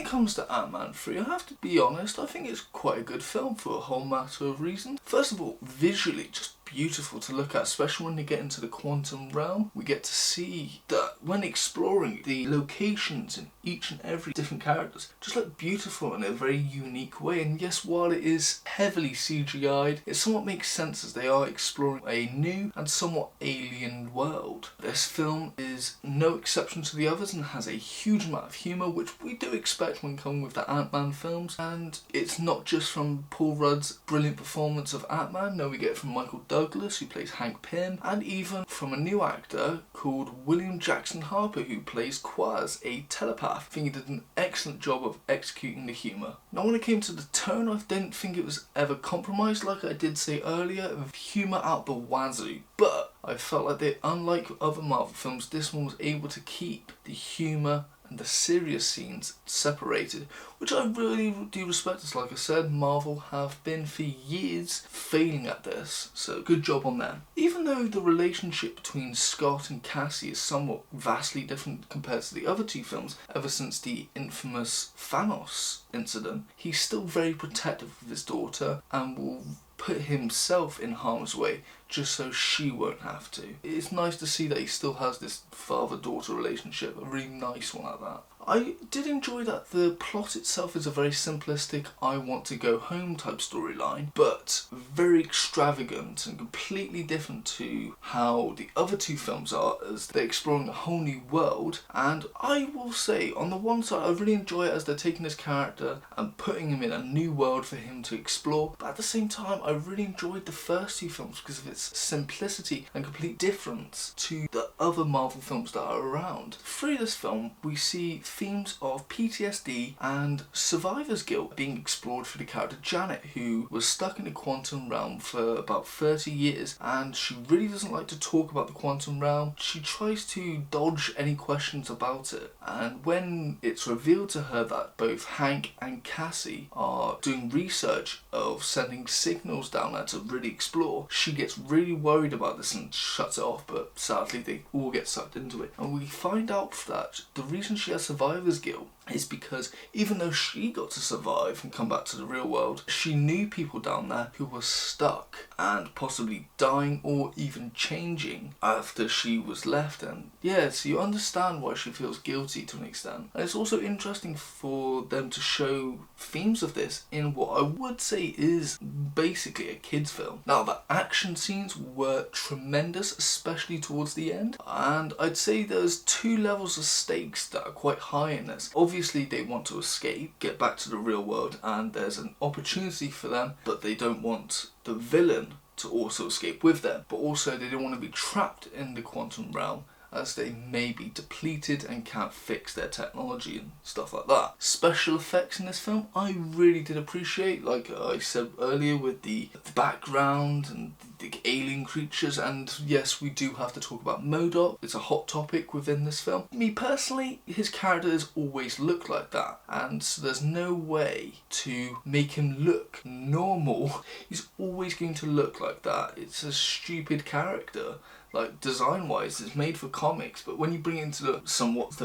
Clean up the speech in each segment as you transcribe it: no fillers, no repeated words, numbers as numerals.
comes to Ant-Man 3, I have to be honest, I think it's quite a good film for a whole matter of reasons. First of all, visually just beautiful to look at, especially when you get into the quantum realm. We get to see that when exploring, the locations in each and every different characters just look beautiful in a very unique way. And yes, while it is heavily CGI'd, it somewhat makes sense as they are exploring a new and somewhat alien world. This film is no exception to the others and has a huge amount of humour, which we do expect when coming with the Ant-Man films. And it's not just from Paul Rudd's brilliant performance of Ant-Man, no, we get it from Michael Douglas, who plays Hank Pym, and even from a new actor called William Jackson Harper, who plays Quaz, a telepath. I think he did an excellent job of executing the humour. Now, when it came to the tone, I didn't think it was ever compromised, like I did say earlier, with humour out the wazoo. But I felt like that, unlike other Marvel films, this one was able to keep the humour and the serious scenes separated, which I really do respect. As like I said, Marvel have been for years failing at this, so good job on them. Even though the relationship between Scott and Cassie is somewhat vastly different compared to the other two films, ever since the infamous Thanos incident, he's still very protective of his daughter and will put himself in harm's way just so she won't have to. It's nice to see that he still has this father-daughter relationship, a really nice one at that. I did enjoy that the plot itself is a very simplistic I want to go home type storyline, but very extravagant and completely different to how the other two films are, as they're exploring a whole new world. And I will say, on the one side, I really enjoy it as they're taking this character and putting him in a new world for him to explore, but at the same time I really enjoyed the first two films because of its simplicity and complete difference to the other Marvel films that are around. Through this film we see themes of PTSD and survivor's guilt being explored through the character Janet, who was stuck in the quantum realm for about 30 years and she really doesn't like to talk about the quantum realm. She tries to dodge any questions about it, and when it's revealed to her that both Hank and Cassie are doing research of sending signals down there to really explore, she gets really worried about this and shuts it off, but sadly they all get sucked into it. And we find out that the reason she has survivor's guilt is because even though she got to survive and come back to the real world, she knew people down there who were stuck and possibly dying or even changing after she was left. And yeah, so you understand why she feels guilty to an extent. And it's also interesting for them to show themes of this in what I would say is basically a kids film. Now, the action scenes were tremendous, especially towards the end, and I'd say there's two levels of stakes that are quite high in this. Obviously they want to escape, get back to the real world, and there's an opportunity for them, but they don't want the villain to also escape with them. But also they don't want to be trapped in the quantum realm, as they may be depleted and can't fix their technology and stuff like that. Special effects in this film I really did appreciate, like I said earlier, with the background and the alien creatures. And yes, we do have to talk about MODOK. It's a hot topic within this film. Me personally, his character has always looked like that, and so there's no way to make him look normal. He's always going to look like that. It's a stupid character. Like, design-wise, it's made for comics, but when you bring it into the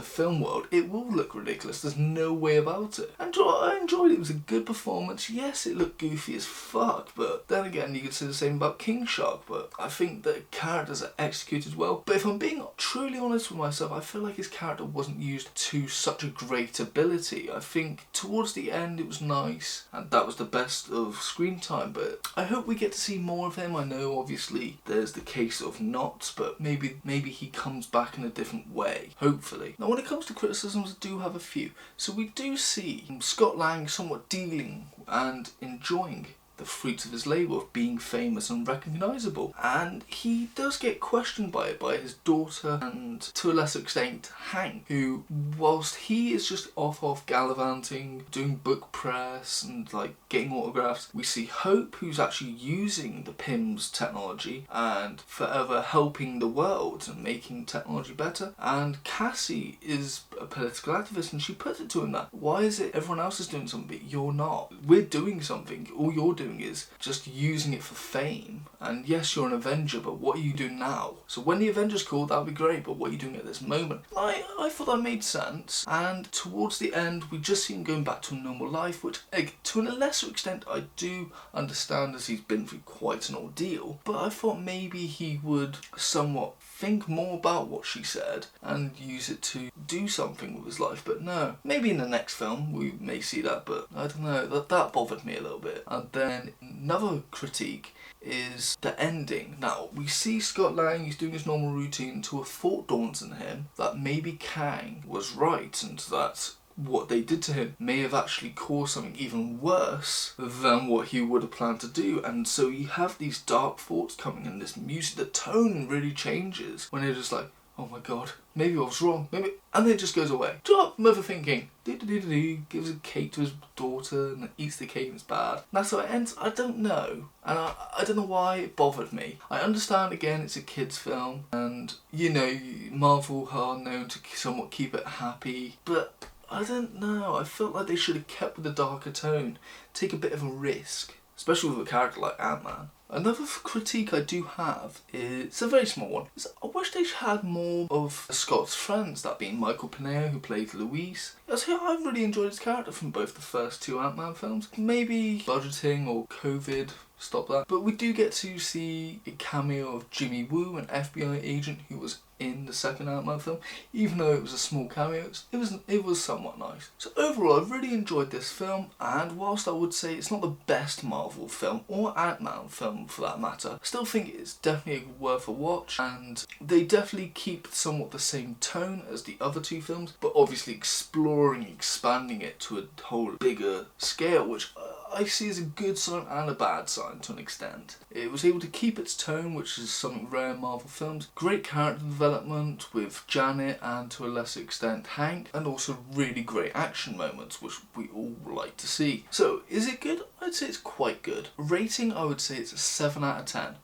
film world, it will look ridiculous. There's no way about it. And I enjoyed it. It was a good performance. Yes, it looked goofy as fuck, but then again, you could say the same about King Shark, but I think the characters are executed well. But if I'm being truly honest with myself, I feel like his character wasn't used to such a great ability. I think towards the end it was nice, and that was the best of screen time, but I hope we get to see more of him. I know, obviously, there's the case of not, but maybe he comes back in a different way, hopefully. Now, when it comes to criticisms, I do have a few. So we do see Scott Lang somewhat dealing and enjoying the fruits of his labour of being famous and recognisable, and he does get questioned by it by his daughter and to a lesser extent Hank, who, whilst he is just off gallivanting, doing book press and like getting autographs, we see Hope, who's actually using the PIMS technology and forever helping the world and making technology better, and Cassie is a political activist, and she puts it to him that, why is it everyone else is doing something but you're not? We're doing something, all you're doing is just using it for fame. And yes, you're an Avenger, but what are you doing now? So when the Avengers call, that would be great, but what are you doing at this moment? I thought that made sense, and towards the end we just see him going back to a normal life, which to a lesser extent I do understand, as he's been through quite an ordeal, but I thought maybe he would somewhat think more about what she said and use it to do something with his life. But no, maybe in the next film we may see that, but I don't know, that bothered me a little bit. And then another critique is the ending. Now, we see Scott Lang, he's doing his normal routine until a thought dawns on him that maybe Kang was right, and that what they did to him may have actually caused something even worse than what he would have planned to do. And so you have these dark thoughts coming in this music, the tone really changes when you're just like, oh my god, maybe I was wrong, maybe, and then it just goes away. Drop mother thinking, gives a cake to his daughter and eats the cake and it's bad. And that's how it ends. I don't know, and I don't know why it bothered me. I understand, again, it's a kids film, and you know, Marvel are known to somewhat keep it happy, but I don't know, I felt like they should have kept with the darker tone, take a bit of a risk, especially with a character like Ant-Man. Another critique I do have is, it's a very small one, is I wish they had more of Scott's friends, that being Michael Pena, who played Luis. Yes, I really enjoyed his character from both the first two Ant-Man films. Maybe budgeting or COVID stop that, but we do get to see a cameo of Jimmy Woo, an FBI agent who was in the second Ant-Man film. Even though it was a small cameo, it was somewhat nice. So overall, I really enjoyed this film, and whilst I would say it's not the best Marvel film, or Ant-Man film for that matter, I still think it's definitely worth a watch, and they definitely keep somewhat the same tone as the other two films, but obviously expanding it to a whole bigger scale, which I see as a good sign and a bad sign to an extent. It was able to keep its tone, which is something rare in Marvel films. Great character development with Janet and to a lesser extent Hank, and also really great action moments, which we all like to see. So is it good? I'd say it's quite good. Rating, I would say it's a 7 out of 10.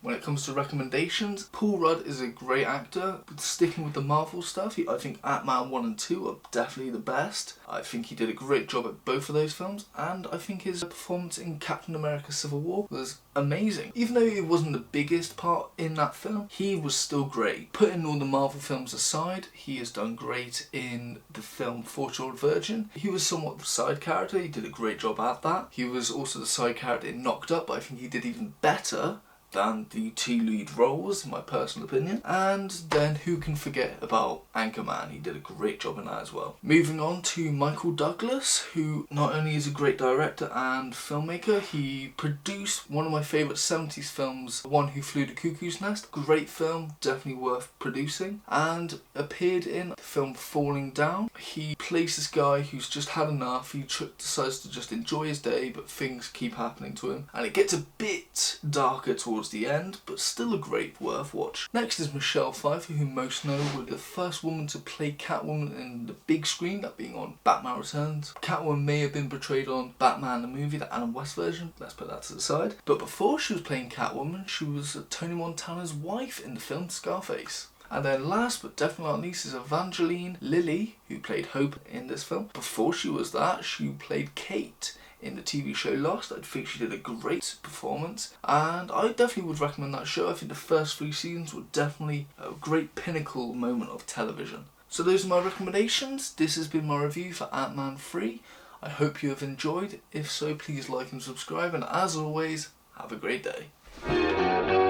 When it comes to recommendations, Paul Rudd is a great actor. But sticking with the Marvel stuff, I think Ant-Man 1 and 2 are definitely the best. I think he did a great job at both of those films, and I think his performance in Captain America Civil War was amazing. Even though he wasn't the biggest part in that film, he was still great. Putting all the Marvel films aside, he has done great in the film 4-Year-Old Virgin. He was somewhat the side character, he did a great job at that. He was also the side character in Knocked Up, but I think he did even better than the two lead roles, in my personal opinion. And then who can forget about Anchorman? He did a great job in that as well. Moving on to Michael Douglas, who not only is a great director and filmmaker, he produced one of my favourite 70s films, The One Who Flew the Cuckoo's Nest. Great film, definitely worth producing, and appeared in the film Falling Down. He plays this guy who's just had enough. He decides to just enjoy his day, but things keep happening to him, and it gets a bit darker towards the end, but still a great worth watch. Next is Michelle Pfeiffer, who most know was the first woman to play Catwoman in the big screen, that being on Batman Returns. Catwoman may have been portrayed on Batman the movie, the Adam West version, let's put that to the side. But before she was playing Catwoman, she was Tony Montana's wife in the film Scarface. And then last but definitely not least is Evangeline Lilly, who played Hope in this film. Before she was that, she played Kate in the TV show Lost. I think she did a great performance, and I definitely would recommend that show. I think the first 3 seasons were definitely a great pinnacle moment of television. So those are my recommendations. This has been my review for Ant-Man 3. I hope you have enjoyed. If so, please like and subscribe, and as always, have a great day.